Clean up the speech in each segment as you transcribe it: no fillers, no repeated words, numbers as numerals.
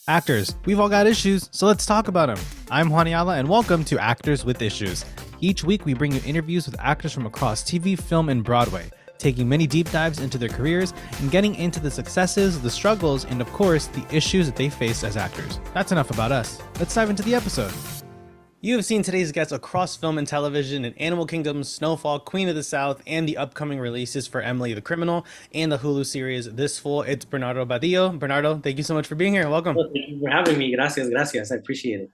Actors, we've all got issues, so let's talk about them. I'm Juan Ayala, and welcome to Actors with Issues. Each week, we bring you interviews with actors from across TV, film, and Broadway, taking many deep dives into their careers and getting into the successes, the struggles, and of course, the issues that they face as actors. That's enough about us. Let's dive into the episode. You have seen today's guests across film and television in Animal Kingdom, Snowfall, Queen of the South, and the upcoming releases for Emily the Criminal and the Hulu series This Fool. It's Bernardo Badillo. Bernardo, thank you so much for being here. Welcome. Well, thank you for having me. Gracias. I appreciate it.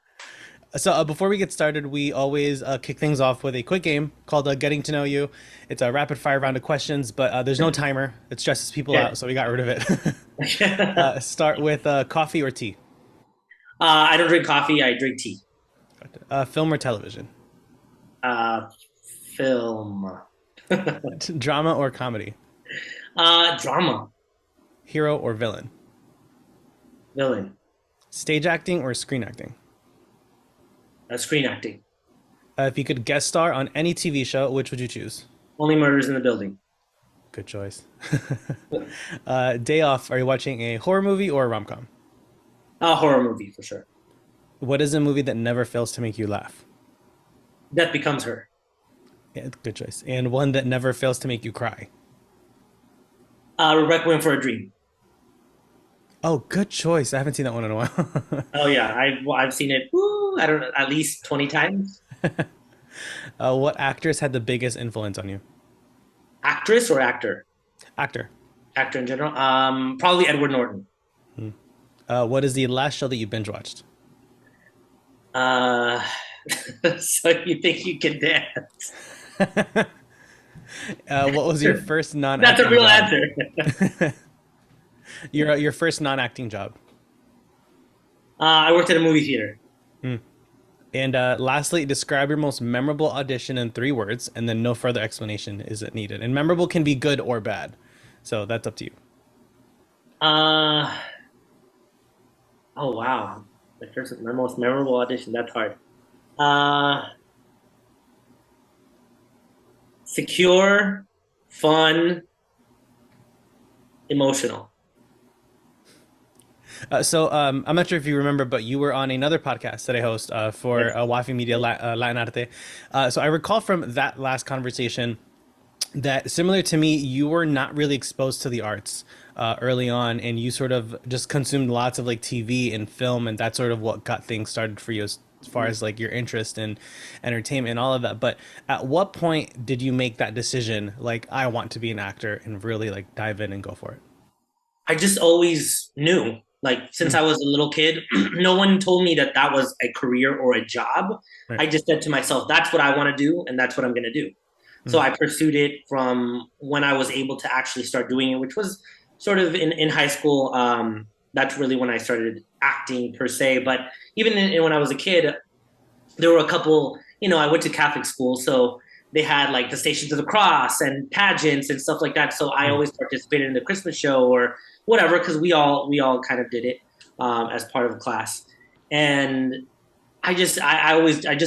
So before we get started, we always kick things off with a quick game called Getting to Know You. It's a rapid fire round of questions, but there's no timer. It stresses people out, so we got rid of it. Start with coffee or tea? I don't drink coffee. I drink tea. Film or television? Uh, Film. Drama or comedy? Drama. Hero or villain? Villain. Stage acting or screen acting? Screen acting. If you could guest star on any TV show, which would you choose? Only Murders in the Building. Good choice. Day off, are you watching a horror movie or a rom-com? A horror movie for sure. What is a movie that never fails to make you laugh? Death Becomes Her. Yeah, good choice. And one that never fails to make you cry? Requiem for a Dream. Oh, good choice. I haven't seen that one in a while. Oh yeah, I've seen it. I don't know, at least 20 times. What actress had the biggest influence on you? Actress or actor? Actor. Actor in general. Probably Edward Norton. What is the last show that you binge watched? Uh, so you think you can dance? What was your first That's a non-acting real job? answer. Your first non-acting job. I worked at a movie theater. And lastly, describe your most memorable audition in 3 words, and then no further explanation is needed. And memorable can be good or bad, so that's up to you. Uh, oh wow, my most memorable audition. That's hard. Uh, Secure, fun, emotional. I'm not sure if you remember, but you were on another podcast that I host for Yes. Wafi Media Latin Arte. So I recall from that last conversation that, similar to me, you were not really exposed to the arts early on, and you sort of just consumed lots of like TV and film, and that's sort of what got things started for you as far as like your interest in entertainment and all of that. But at what point did you make that decision, like, I want to be an actor, and really like dive in and go for it? I just always knew, like since I was a little kid, no one told me that that was a career or a job. Right. I just said to myself, that's what I want to do, and that's what I'm going to do. So I pursued it from when I was able to actually start doing it, which was sort of in high school. That's really when I started acting per se. But even when I was a kid, there were a couple, I went to Catholic school. So they had like the Stations of the Cross and pageants and stuff like that. So I always participated in the Christmas show or whatever, because we all kind of did it as part of class. And I just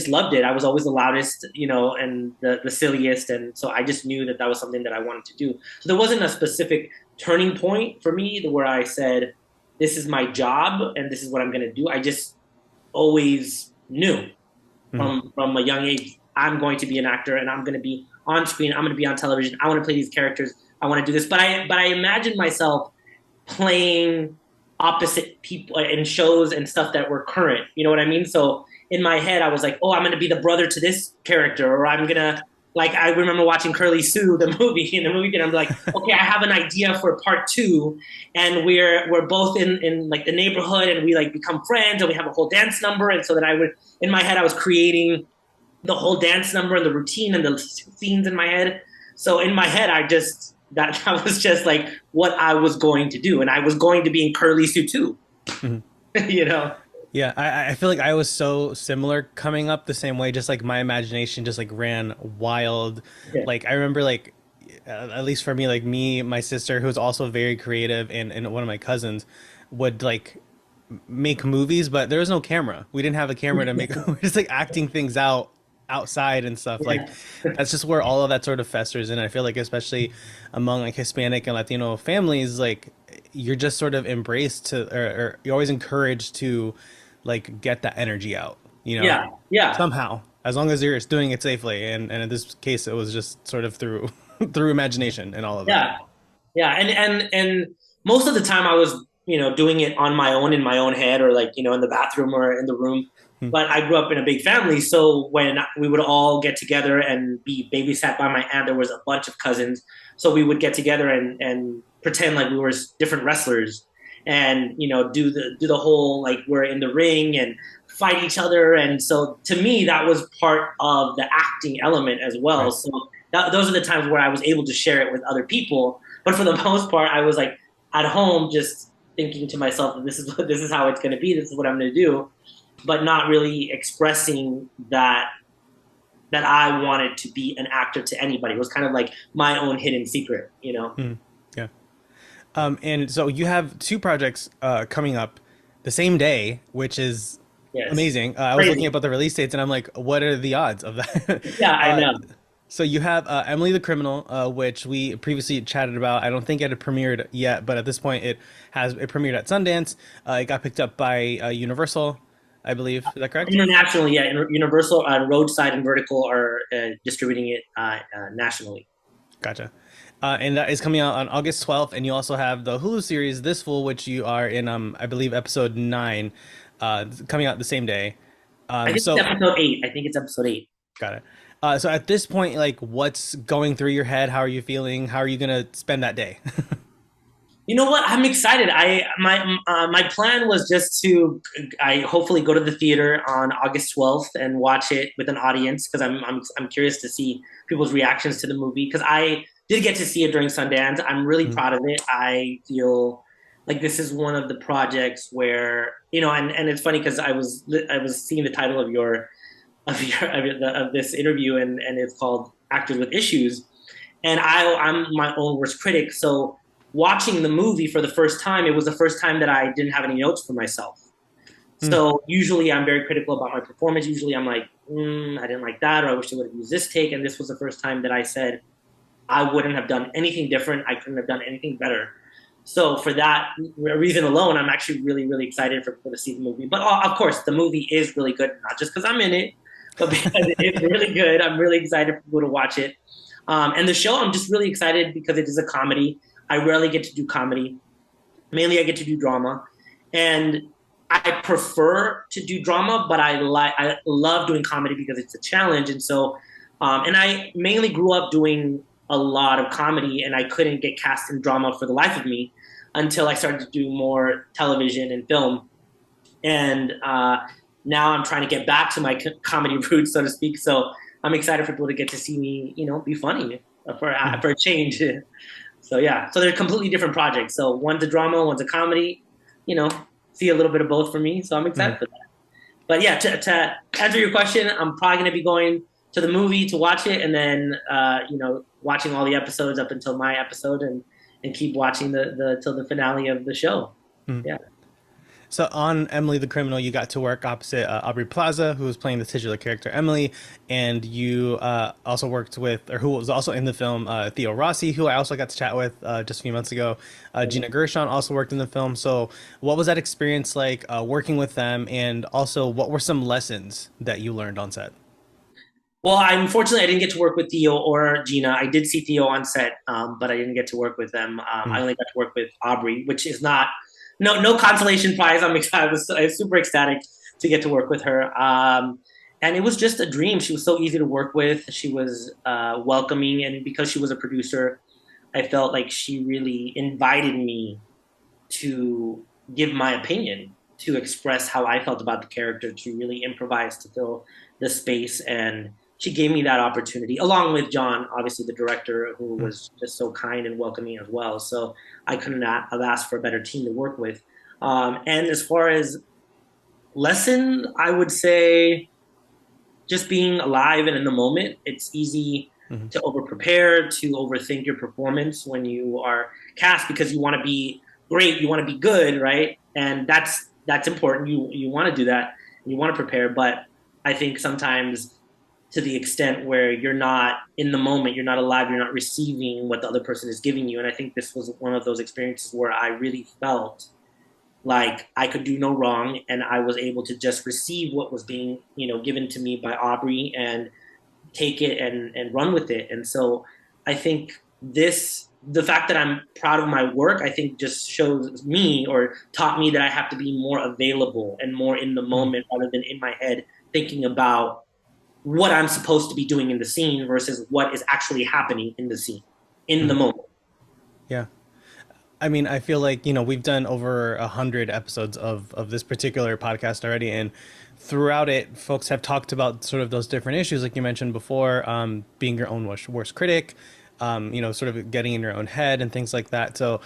loved it. I was always the loudest, and the silliest. And so I just knew that that was something that I wanted to do. So there wasn't a specific turning point for me where I said, this is my job and this is what I'm going to do. I just always knew from a young age, I'm going to be an actor and I'm going to be on screen. I'm going to be on television. I want to play these characters. I want to do this. But I imagined myself playing opposite people in shows and stuff that were current. You know what I mean? So in my head, I was like, oh, I'm going to be the brother to this character, or I'm going to, like, I remember watching Curly Sue, the movie, in the movie, and I'm like, okay, I have an idea for part 2, and we're both in like the neighborhood, and we like become friends, and we have a whole dance number, and so then in my head, I was creating the whole dance number and the routine and the scenes in my head. So in my head, that was just like what I was going to do, and I was going to be in Curly Sue too. Yeah, I feel like I was so similar coming up the same way. Just like my imagination just like ran wild. Yeah. Like I remember like at least for me, like me, my sister, who's also very creative, and one of my cousins would like make movies, but there was no camera. We didn't have a camera to make. We're just like acting things out outside and stuff. Like Yeah. that's just where all of that sort of festers in. I feel like especially among like Hispanic and Latino families, like you're just sort of embraced to, or you're always encouraged to like get that energy out, you know, Yeah. Yeah. somehow, as long as you're doing it safely. And in this case, it was just sort of through through imagination and all of that. Yeah. Yeah. And most of the time I was, doing it on my own in my own head or like, in the bathroom or in the room. Hmm. But I grew up in a big family. So when we would all get together and be babysat by my aunt, there was a bunch of cousins. So we would get together and pretend like we were different wrestlers and, do the whole, like we're in the ring and fight each other. And so to me, that was part of the acting element as well. Right. So those are the times where I was able to share it with other people. But for the most part, I was like at home just thinking to myself, this is how it's going to be. This is what I'm going to do, but not really expressing that I wanted to be an actor to anybody. It was kind of like my own hidden secret. Hmm. Yeah. And so you have two projects coming up the same day, which is Yes, amazing. I was looking crazy. up at the release dates, and I'm like, what are the odds of that? Yeah, I uh, know. so you have Emily the Criminal, which we previously chatted about. I don't think it had premiered yet, but at this point, it premiered at Sundance. It got picked up by Universal, I believe. Is that correct? Internationally, yeah, Universal, Roadside, and Vertical are distributing it nationally. Gotcha. And that is coming out on August 12th, and you also have the Hulu series This Fool, which you are in, I believe, episode 9, coming out the same day. I think it's So episode 8. I think it's episode 8. got it. So at this point, like, what's going through your head? How are you feeling? How are you gonna spend that day? You know what? I'm excited. My plan was just to I hopefully go to the theater on August 12th and watch it with an audience because I'm curious to see people's reactions to the movie because I did get to see it during Sundance. I'm really Mm. proud of it. I feel like this is one of the projects where and it's funny because I was seeing the title of this interview and it's called Actors with Issues, and I'm my own worst critic. So watching the movie for the first time, it was the first time that I didn't have any notes for myself. Mm. So usually I'm very critical about my performance. Usually I'm like, I didn't like that, or I wish they would have used this take. And this was the first time that I said I wouldn't have done anything different. I couldn't have done anything better. So for that reason alone, I'm actually really, really excited for people to see the movie. But of course, the movie is really good, not just because I'm in it, but because it's really good. I'm really excited for people to watch it. And the show, I'm just really excited because it is a comedy. I rarely get to do comedy. Mainly, I get to do drama, and I prefer to do drama, but I love doing comedy because it's a challenge. And so, and I mainly grew up doing a lot of comedy, and I couldn't get cast in drama for the life of me until I started to do more television and film. And now I'm trying to get back to my comedy roots, so to speak. So I'm excited for people to get to see me, be funny for a change. So yeah, so they're completely different projects. So one's a drama, one's a comedy. You know, see a little bit of both for me. So I'm Mm. excited for that. But yeah, to answer your question, I'm probably going to be going to the movie to watch it, and then watching all the episodes up until my episode, and keep watching the till the finale of the show. Mm. Yeah. So on Emily the Criminal, you got to work opposite Aubrey Plaza, who was playing the titular character Emily, and you also worked with, or who was also in the film, Theo Rossi, who I also got to chat with just a few months ago. Gina Gershon also worked in the film. So what was that experience like working with them, and also what were some lessons that you learned on set? Well, unfortunately, I didn't get to work with Theo or Gina. I did see Theo on set, but I didn't get to work with them. I Mm. only got to work with Aubrey, which is not no consolation prize. I was super ecstatic to get to work with her, and it was just a dream. She was so easy to work with. She was welcoming, and because she was a producer, I felt like she really invited me to give my opinion, to express how I felt about the character, to really improvise, to fill the space. And she gave me that opportunity, along with John, obviously the director, who Mm. was just so kind and welcoming as well. So I could not have asked for a better team to work with. And as far as lesson, I would say just being alive and in the moment. It's easy Mhm. to over prepare, to overthink your performance when you are cast because you want to be great, you want to be good, right? And that's important. You want to do that, you want to prepare, but I think sometimes to the extent where you're not in the moment, you're not alive, you're not receiving what the other person is giving you. And I think this was one of those experiences where I really felt like I could do no wrong, and I was able to just receive what was being, given to me by Aubrey and take it and run with it. And so I think the fact that I'm proud of my work, I think just shows me or taught me that I have to be more available and more in the moment rather than in my head thinking about what I'm supposed to be doing in the scene versus what is actually happening in the scene in the moment. Yeah. I mean, I feel like, we've done over 100 episodes of this particular podcast already. And throughout it, folks have talked about sort of those different issues, like you mentioned before, being your own worst critic, sort of getting in your own head and things like that. So,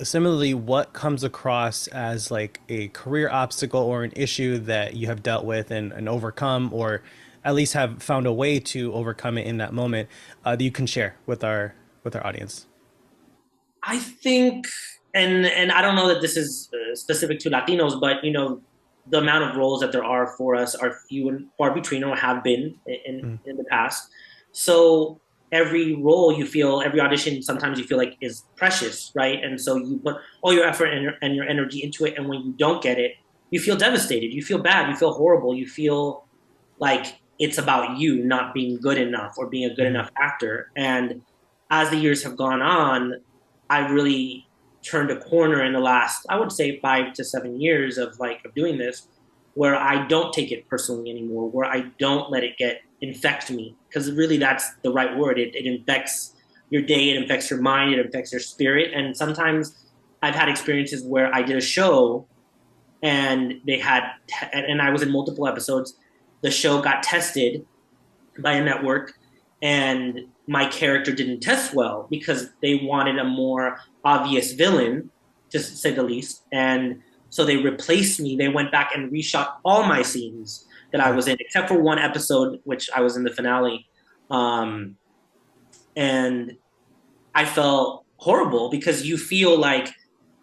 similarly, what comes across as like a career obstacle or an issue that you have dealt with and overcome, or at least have found a way to overcome it in that moment, that you can share with our audience? I think, and I don't know that this is specific to Latinos, but the amount of roles that there are for us are few and far between, or have been in the past. So every role you feel, every audition, sometimes you feel like is precious, right? And so you put all your effort and your energy into it, and when you don't get it, you feel devastated, you feel bad, you feel horrible, you feel like it's about you not being good enough or being a good enough actor. And as the years have gone on, I really turned a corner in the last, I would say, 5 to 7 years of doing this, where I don't take it personally anymore, where I don't let it infect me, because really that's the right word. It infects your day, it infects your mind, it infects your spirit. And sometimes I've had experiences where I did a show and and I was in multiple episodes. The show got tested by a network, and my character didn't test well because they wanted a more obvious villain, to say the least. And so they replaced me. They went back and reshot all my scenes that I was in, except for one episode, which I was in the finale. And I felt horrible because you feel like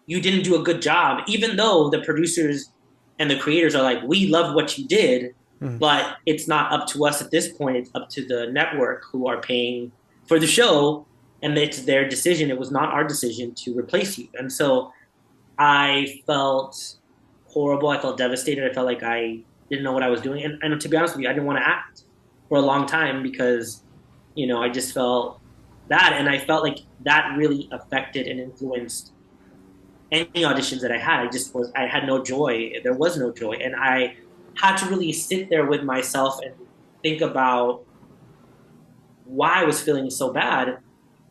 you didn't do a good job, even though the producers and the creators are like, we love what you did, but it's not up to us at this point. It's up to the network who are paying for the show, and it's their decision. It was not our decision to replace you. And so I felt horrible. I felt devastated. I felt like I didn't know what I was doing. And to be honest with you, I didn't want to act for a long time because, I just felt that. And I felt like that really affected and influenced any auditions that I had. I had no joy. There was no joy. And I had to really sit there with myself and think about why I was feeling so bad.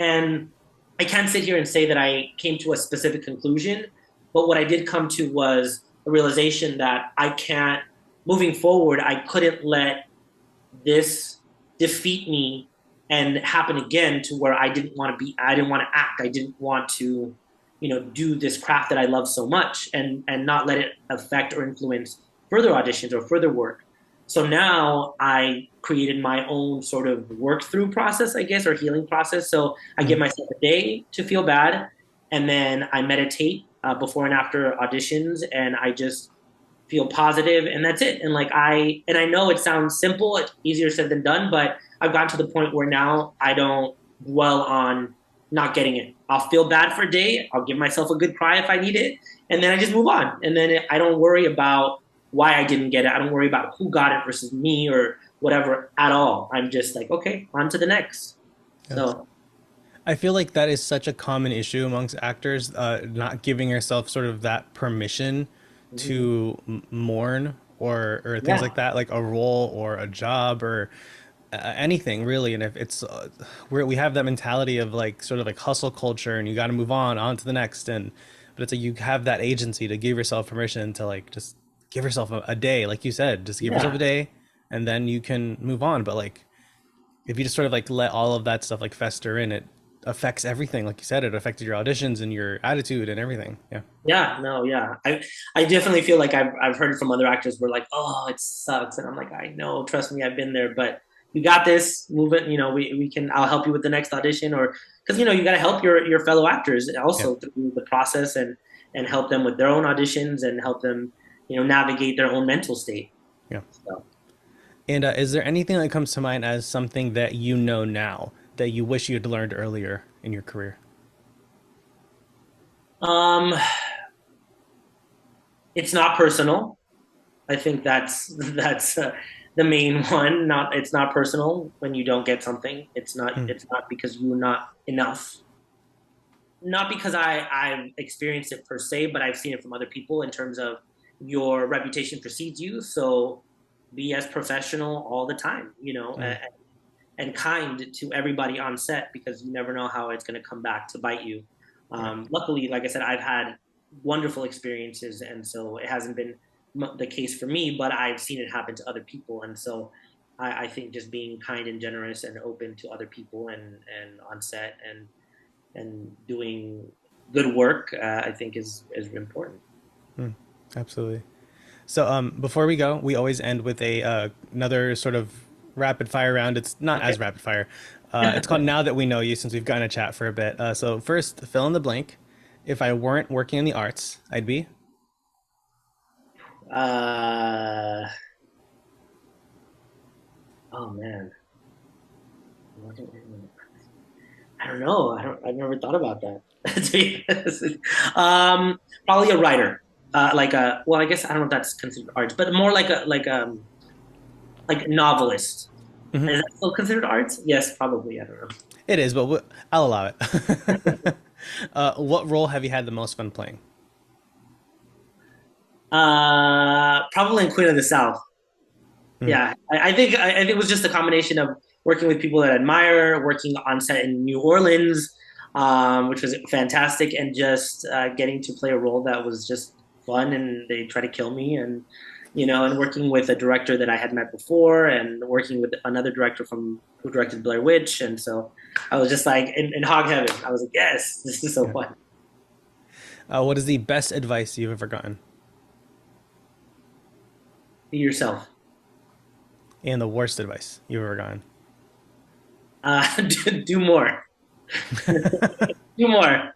And I can't sit here and say that I came to a specific conclusion, but what I did come to was a realization that moving forward, I couldn't let this defeat me and happen again, to where I didn't want to act. I didn't want to, do this craft that I love so much, and not let it affect or influence further auditions or further work. So now I created my own sort of work through process, I guess, or healing process. So I give myself a day to feel bad, and then I meditate before and after auditions, and I just feel positive, and that's it. And I know it sounds simple, it's easier said than done, but I've gotten to the point where now I don't dwell on not getting it. I'll feel bad for a day, I'll give myself a good cry if I need it, and then I just move on. And then I don't worry about why I didn't get it. I don't worry about who got it versus me or whatever at all. I'm just like, okay, on to the next. Yes. So I feel like that is such a common issue amongst actors, not giving yourself sort of that permission to mourn or things like that, like a role or a job or anything really. And if it's we have that mentality of like sort of like hustle culture, and you got to move on to the next. And but it's like you have that agency to give yourself permission to like just give yourself a day, like you said, just give yourself a day, and then you can move on. But like if you just sort of like let all of that stuff like fester in, it affects everything. Like you said, it affected your auditions and your attitude and everything. I definitely feel like I've heard from other actors where like, oh, it sucks, and I'm like, I know, trust me, I've been there, but you got this, move it. We can, I'll help you with the next audition, or because you got to help your fellow actors also through the process, and help them with their own auditions, and help them navigate their own mental state. Yeah. So. And is there anything that comes to mind as something that you know now that you wish you had learned earlier in your career? Um, it's not personal. I think that's the main one. Not it's not personal when you don't get something. Mm, It's not because you're not enough. Not because I've experienced it per se, but I've seen it from other people in terms of your reputation precedes you. So be as professional all the time, mm, and kind to everybody on set because you never know how it's going to come back to bite you. right. Luckily, like I said, I've had wonderful experiences, and so it hasn't been the case for me, but I've seen it happen to other people, and so I think just being kind and generous and open to other people and on set and doing good work, I think is important. Mm, absolutely. So before we go, we always end with a another sort of rapid fire round. It's not Okay. as rapid fire. It's called Now That We Know You, since we've gotten a chat for a bit. So first, fill in the blank. If I weren't working in the arts, I'd be. uh, oh man, I don't know. I've never thought about that. To be honest. Probably a writer. Well, I guess I don't know if that's considered arts, but more like a novelist. Hmm. Is that still considered arts? Yes, probably. I don't know. It is, but I'll allow it. What role have you had the most fun playing? Probably in Queen of the South. Mm, Yeah, I think it was just a combination of working with people that I admire, working on set in New Orleans, which was fantastic, and just getting to play a role that was just fun. And they try to kill me, and and working with a director that I had met before, and working with another director from who directed Blair Witch, and so I was just like in hog heaven. I was like, yes, this is so yeah. fun. What is the best advice you've ever gotten, Be yourself. and the worst advice you've ever gotten? Do more. Do more.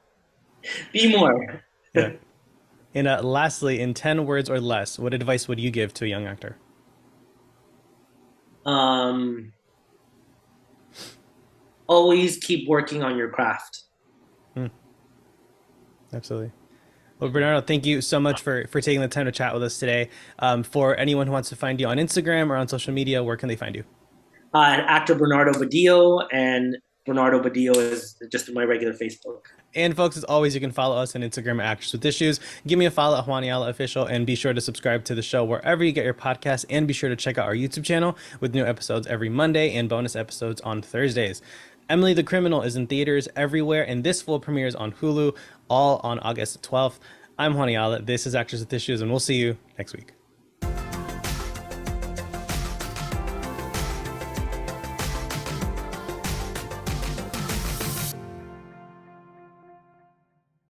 Be more. Yeah. And lastly, in 10 words or less, what advice would you give to a young actor? um, Always keep working on your craft. Mm, absolutely. Well, Bernardo, thank you so much for taking the time to chat with us today. For anyone who wants to find you on Instagram or on social media, where can they find you? Actor Bernardo Badillo, and Bernardo Badillo is just my regular Facebook. And folks, as always, you can follow us on Instagram at Actors with Issues. Give me a follow at Juaniala Official, and be sure to subscribe to the show wherever you get your podcasts. And be sure to check out our YouTube channel with new episodes every Monday and bonus episodes on Thursdays. Emily the Criminal is in theaters everywhere, and this full premieres on Hulu, all on August 12th. I'm Juaniala. This is Actors with Issues, and we'll see you next week.